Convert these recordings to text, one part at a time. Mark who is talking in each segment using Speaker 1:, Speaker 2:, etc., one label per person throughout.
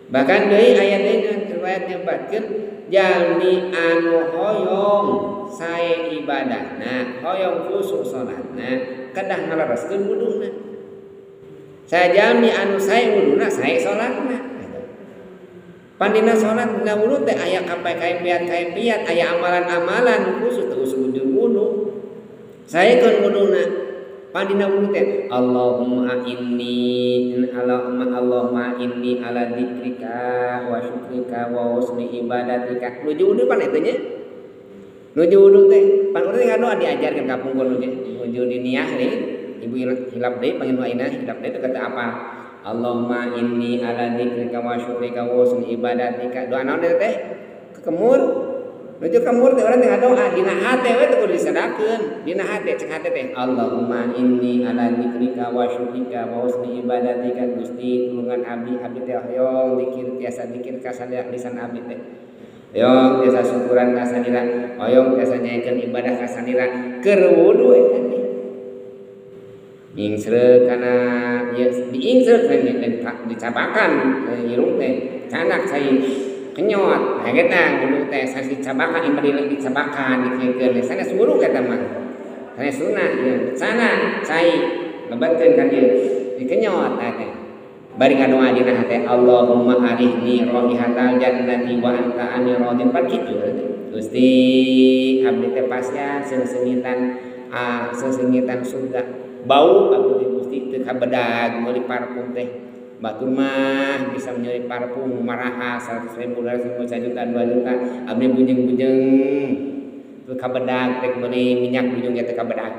Speaker 1: Bahkan deui aya deui riwayat nyebatkeun jalmi anu hoyong sae ibadahna, hoyong khusyuk salatna, kedah ngalereskeun wuduna. Sajalmi anu sae wuduna sae salatna. Pandina salat dina wudu teh aya kaifiat, aya amalan-amalan khusus teu usah wudu. Saekeun wuduna. Pandina wudu teh Allahumma inni ala dzikrika wa syukrika wa husni ibadatika. Nuju wudu pan eta nya. Nuju wudu teh pan urang ngadoa diajarkeun ka pungkur nuju diniah nih. Ibu hilap deui panggil aina hilap deui teh kata apa? Allahumma inni ala dzikrika wa syukrika wa husni ibadatika. Doa naon teh? Kekemur. Nuju kemur teh urang teh ngadoa dina hate we teh kudu disadakeun. Dina hate cek hate teh Allahumma inni ala dzikrika wa syukrika wa husni ibadatika. Gusti tulungan abdi teh hoyong zikir tiasa zikir ka lisan abdi teh. Hoyong tiasa syukuran ka sanira, hoyong tiasa nyaekeun ibadah ka sanira keur wudu eta teh. Ingsreuk kana ya diingsreuk dicabakan irung teh canak cai kenyot eta wudu teh sasi cabakan ieu dicabakan dikeun sanes wudu eta mah sanes sunah ya sana cai lebatkeun ka dieu dikenyot teh bari ngadoa dina hate Allahumma arihni raihatal jannati wa anta anni radin pan kitu Gusti abdi teh pasya sesengitan surga bau abdi Gusti teu kabedag meuli parfum teh batur mah bisa meuli parfum maraha 100.000 1 juta 2 juta abdi bujeng-bujeng teu kabedag teh meuli minyak bujung teh kabedag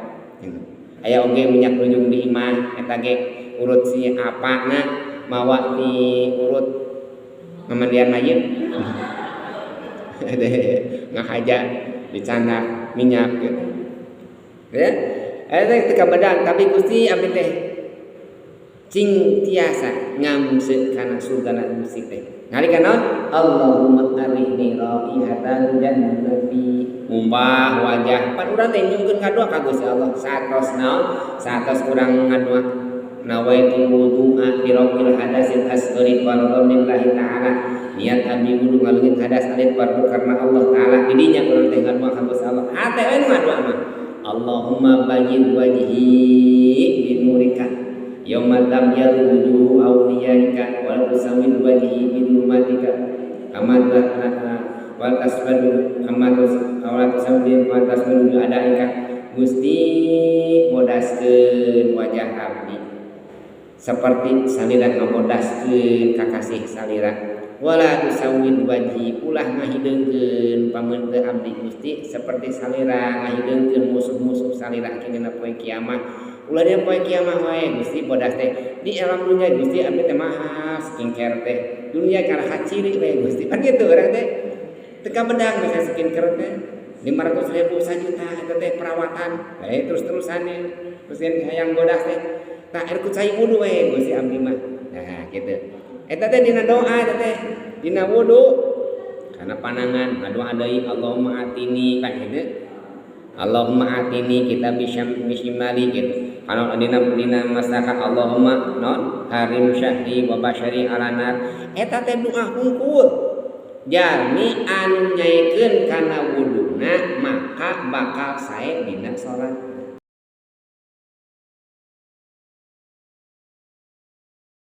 Speaker 1: aya oge minyak bujung di imah eta ge urut si apana mawa di urut memandian mayit ngahaja dicandak minyak gitu ya eta teh kabedag tapi Gusti abdi teh cing tiasa ngamseuk kana surgana Gusti teh nalika naon Allahumma arihni raihatal jannati mumbah wajah pan urang teh nyungkeun ngadoa ka Gusti Allah satos naon satos urang ngadoa nawaitu wudu'a fi rabbil hadasil asghari fardhu lillahi ta'ala niat abdi wudu ngaleungit hadas alit fardu karena Allah taala didinya urang teh ngadoa ka Gusti Allah hate we ngadoa mah Allahumma bayyid wajhi bi nurika yauma tabyal wujuhu awliyaika wa tusawwid wajhi bi dhulmatika kama wa tasbadu kama tusawwid wa tasbadu adaika Gusti modaskeun wajah abdi seperti salira ngamodaskeun kakasih salira wala tusawwid wajhi ulah ngahideungkeun pameun teu abdi Gusti seperti salira ngahideungkeun musuh-musuh salira dina poe kiamat ulah dina poe kiamat wae Gusti bodas teh di alam dunya Gusti abdi teh maha skincare teh dunia kana haciri we Gusti kan kitu urang teh teu kabedag bisa skincare teh 500.000 1 juta eta teh perawatan terus-terusannya terus hayang bodas teh tah air kucai wudu we Gusti abdi mah nah kitu eta teh dina doa eta teh dina wudu kana panangan ngadoa deui Allahumma atini kan kitu Allahumma atini kita bisyimali gitu kana dina masakan Allahumma non harim syahri wa basyari alanar eta teh doa hungkul jalmi anu nyaekeun kana wuduna maka bakal sae dina salat